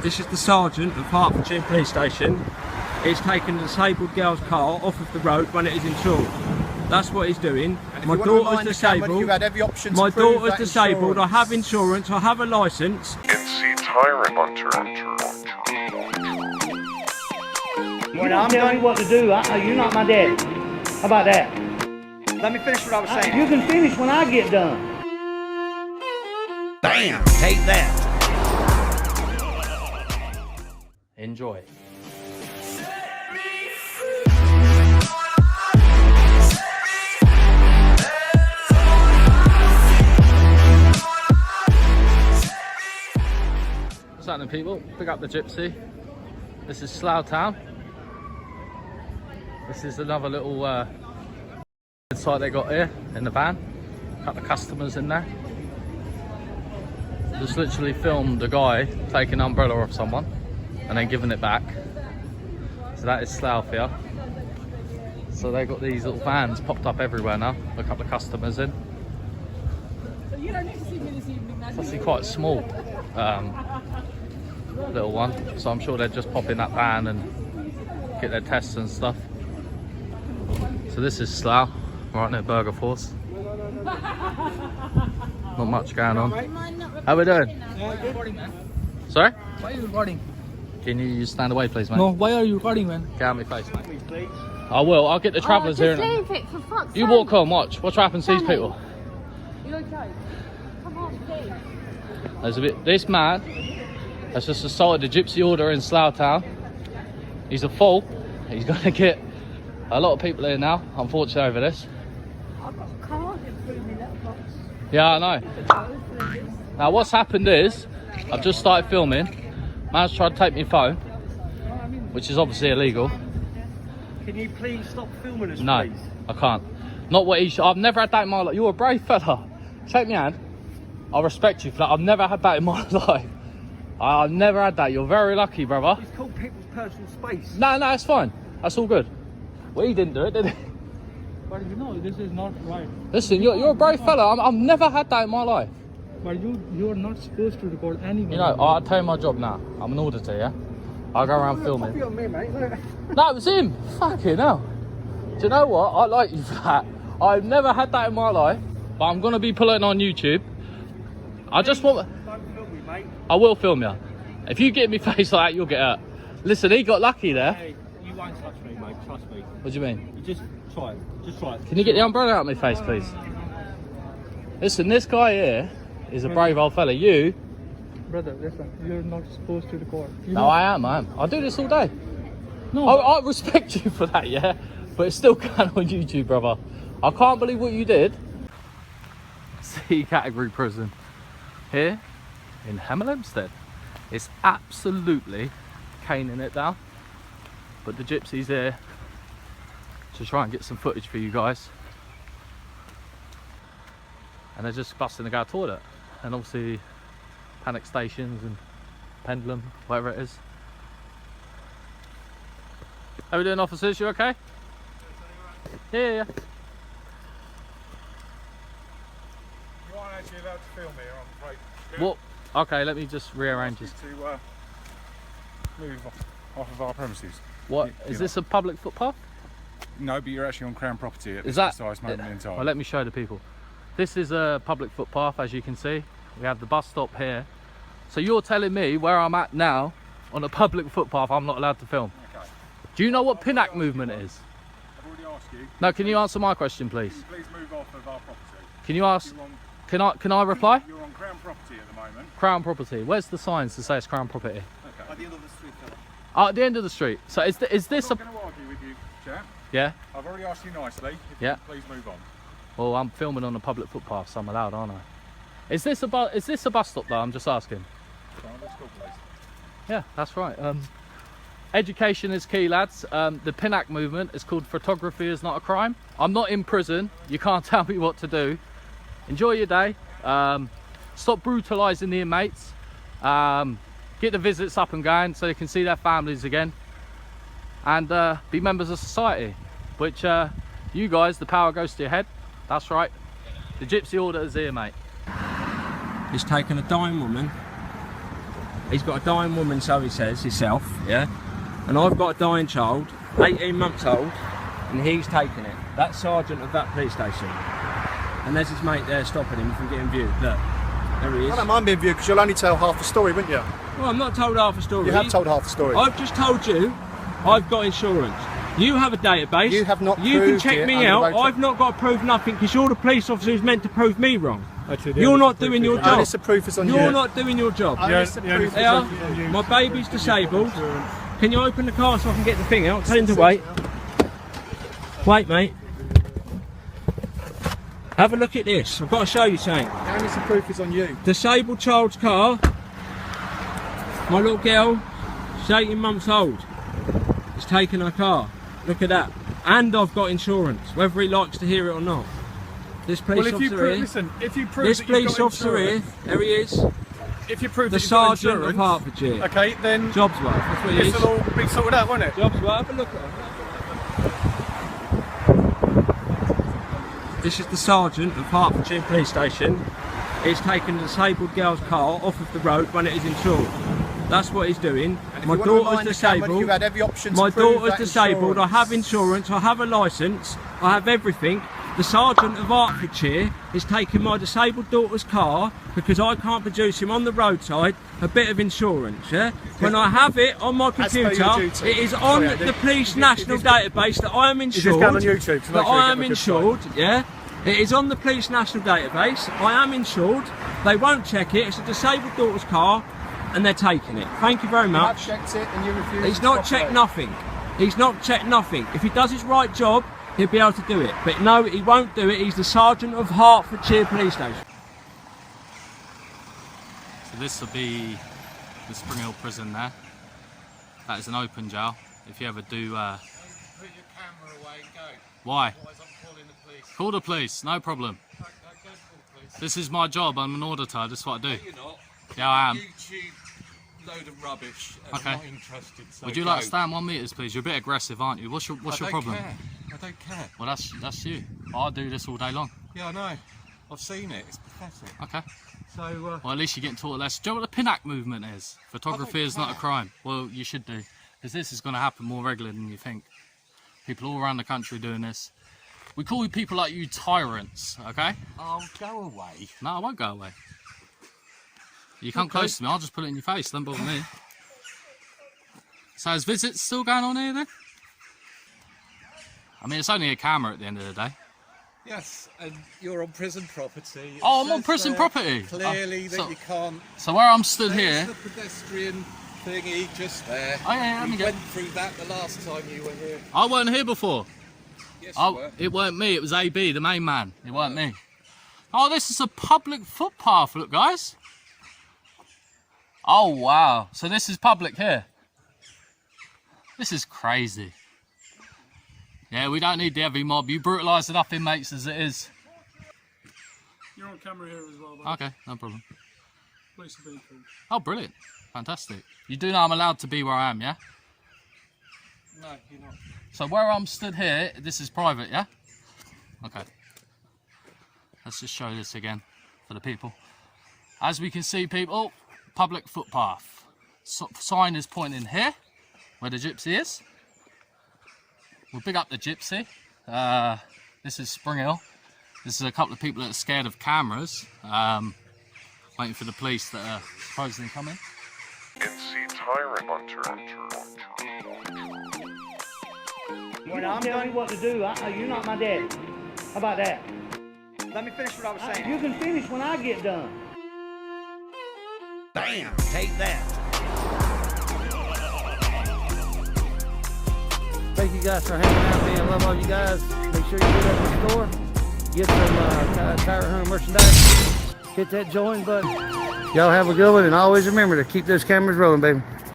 This is the sergeant of Hertfordshire Police Station. He's taken the disabled girl's car off of the road when it is insured. That's what he's doing. My daughter's disabled. My daughter's disabled. I have insurance. I have a licence. NC Tyrant Hunter. When I'm telling you what to do, you're not my daddy. How about that? Let me finish what I was saying. You can finish when I get done. Bam! Take that. Enjoy. What's happening, people? Pick up the gypsy. This is Slough Town. This is another little site they got here in the van. A couple of customers in there. Just literally filmed a guy taking an umbrella off someone and then giving it back. So that is Slough here. So they got these little vans popped up everywhere now. A couple of customers in. You don't need to see me this evening. It's actually quite a small little one. So I'm sure they'd just pop in that van and get their tests and stuff. So this is Slough, right near Burger Force. Not much going on. How we doing? Recording, man. Sorry? Why are you recording? Can you stand away, please, mate? No, why are you recording, man? Get out of my face, mate. I will. I'll get the travellers here. Just leave it, for fuck's You sake. walk on, watch. Watch what happens to these people. You okay? Come on, please. There's a bit. This man has just assaulted the gypsy order in Slough Town. He's a fool. He's going to get a lot of people here now, unfortunately, over this. I've got a card in front of me, letterbox. Yeah, I know. Now, what's happened is, I've just started filming. Man's tried to take my phone, which is obviously illegal. Can you please stop filming us, No, please? I can't. Not what he should. I've never had that in my life. You're a brave fella. Shake my hand. I respect you for that. I've never had that in my life. I've never had that. You're very lucky, brother. It's called people's personal space. No, it's fine. That's all good. Well, he didn't do it, did he? But you know, this is not right. Listen, you're a brave fella. I've never had that in my life. But you are not supposed to record anyone. You know, I'll tell you my job now. I'm an auditor, yeah? I'll go around filming. Copy on me, mate. Look. No, it was him. Fucking hell. Do you know what? I like you for that. I've never had that in my life, but I'm going to be pulling it on YouTube. I just want... Don't film me, mate. I will film you. If you get me face like that, you'll get hurt. Listen, he got lucky there. Hey, you won't touch me, mate. Trust me. What do you mean? You just try it. Just try it. Can you get the umbrella out of my face, please? Listen, this guy here is a brave old fella. You... Brother, listen, you're not supposed to record. No, I am. I do this all day. No, I respect you for that, yeah? But it's still going on YouTube, brother. I can't believe what you did. C category prison. Here in Hemel Hempstead. It's absolutely caning it down. But the gypsy's here to try and get some footage for you guys. And they're just busting the guy toilet. And obviously panic stations and pendulum, whatever it is. How we doing, officers? You okay? Yeah. You aren't actually allowed to film here, I'm afraid. What? Okay, let me just rearrange this. To move off of our premises. What? Is this a public footpath? No, but you're actually on Crown property at Is this that? precise moment in time. Well, let me show the people. This is a public footpath, as you can see. We have the bus stop here. So you're telling me where I'm at now, on a public footpath, I'm not allowed to film? Okay. Do you know what PINAC movement is? I've already asked you. No, can you answer my question, please? Can you please move off of our property? Can you ask? You're on, Can I reply? you're on Crown property at the moment. Crown property. Where's the signs to say it's Crown property? Okay. At the end of the street, fella. Oh, at the end of the street. So is this I'm a? not going to argue with you, chap. Yeah. I've already asked you nicely. If Yeah. you could please move on. Well, I'm filming on a public footpath, so I'm allowed, aren't I? Is this a bus stop though? I'm just asking. Let's go, please. Yeah, that's right. Education is key, lads. The PINAC movement is called Photography is Not a Crime. I'm not in prison. You can't tell me what to do. Enjoy your day. Stop brutalising the inmates. Get the visits up and going so they can see their families again. And be members of society. Which you guys, the power goes to your head. That's right. The gypsy order is here, mate. He's taken a dying woman. He's got a dying woman, so he says, himself, yeah? And I've got a dying child, 18 months old, and he's taking it. That sergeant of that police station. And there's his mate there stopping him from getting viewed. Look, there he is. I don't mind being viewed because you'll only tell half the story, wouldn't you? Well, I'm not told half a story. You have told half the story. I've just told you I've got insurance. You have a database. You have not You can proved check it me under out. road I've not got to prove nothing because you're the police officer who's meant to prove me wrong. Actually, the You're onus not of proof doing is your on job. you. Onus of proof is on you. You're not doing your job. Onus of proof is Yeah, on you. my baby's disabled. Can you open the car so I can get the thing out? Tell him to wait. Wait, mate. Have a look at this. I've got to show you something. The onus of proof is on you. Disabled child's car. My little girl, she's 18 months old. He's taken her car. Look at that. And I've got insurance, whether he likes to hear it or not. This police Well, if you officer prove, here. listen, if you prove This that you've police got officer here. insurance, There he is. if you prove The that you've got sergeant of insurance, Hertfordshire. okay, then Jobs worth. That's what he this is. will all be sorted out, won't it? Jobs worth. Have a look at him. This is the sergeant of Hertfordshire Police Station. He's taken the disabled girl's car off of the road when it is insured. That's what he's doing. My daughter's disabled. You had every option to My prove daughter's that disabled. I insurance. have insurance. I have a licence. I have everything. The sergeant of Hertfordshire is taking my disabled daughter's car because I can't produce him on the roadside a bit of insurance. Yeah. When I have it on my As per your computer, duty. it is Sorry, on Andy. the police Is national this- database that I am Is this insured. going on YouTube? To make That sure you I get am the good insured. Yeah. It is on the police national database. I am insured. They won't check it. It's a disabled daughter's car, and they're taking it. Thank you very You much. have checked it and you refuse He's to not cooperate. checked nothing. He's not checked nothing. If he does his right job, he'll be able to do it. But no, he won't do it. He's the sergeant of Hertfordshire Police Station. So this will be the Spring Hill prison there. That is an open jail. If you ever do... Put your camera away and go. Why? Otherwise I'm calling the police. Call the police, no problem. Don't call the police. This is my job, I'm an auditor, this is what I do. No, you're not. Yeah, I am. YouTube load of rubbish. And Okay. I'm not interested. So Would you go. like to stand 1 metre, please? You're a bit aggressive, aren't you? What's your problem? I don't care. Well, that's you. I do this all day long. Yeah, I know. I've seen it. It's pathetic. Okay. So, Well, at least you're getting taught a lesson. Do you know what the PINAC movement is? Photography is not a crime. Well, you should do. Because this is going to happen more regularly than you think. People all around the country doing this. We call people like you tyrants, okay? I'll go away. No, I won't go away. You come close to me, I'll just put it in your face. Don't bother me. So is visits still going on here then? I mean, it's only a camera at the end of the day. Yes, and you're on prison property. It Oh, I'm on says prison there property. Clearly that so- you can't. So where I'm stood There's here... the pedestrian thingy just there. Oh yeah, let me We get... went through that the last time you were here. I wasn't here before. Yes, you were. It weren't me, it was AB, the main man. It weren't me. Oh, this is a public footpath, look guys. Oh wow, so this is public here. This is crazy. Yeah, we don't need the heavy mob. You brutalise enough inmates as it is. You're on camera here as well, buddy. Okay, no problem. Police are being called. Oh, brilliant. Fantastic. You do know I'm allowed to be where I am, yeah? No, you're not. So where I'm stood here, this is private, yeah? Okay. Let's just show this again for the people. As we can see, people, public footpath. Sign is pointing here, where the gypsy is. We'll big up the gypsy. This is Spring Hill. This is a couple of people that are scared of cameras, waiting for the police that are supposedly coming. NC Tyrant Hunter. When I'm telling you what to do, you're not my daddy. How about that? Let me finish what I was saying. You can finish when I get done. Bam! Take that. Thank you guys for hanging out with me. I love all you guys. Make sure you get up to the store, get some Tyrant Hunter merchandise, hit that join button. Y'all have a good one, and always remember to keep those cameras rolling, baby.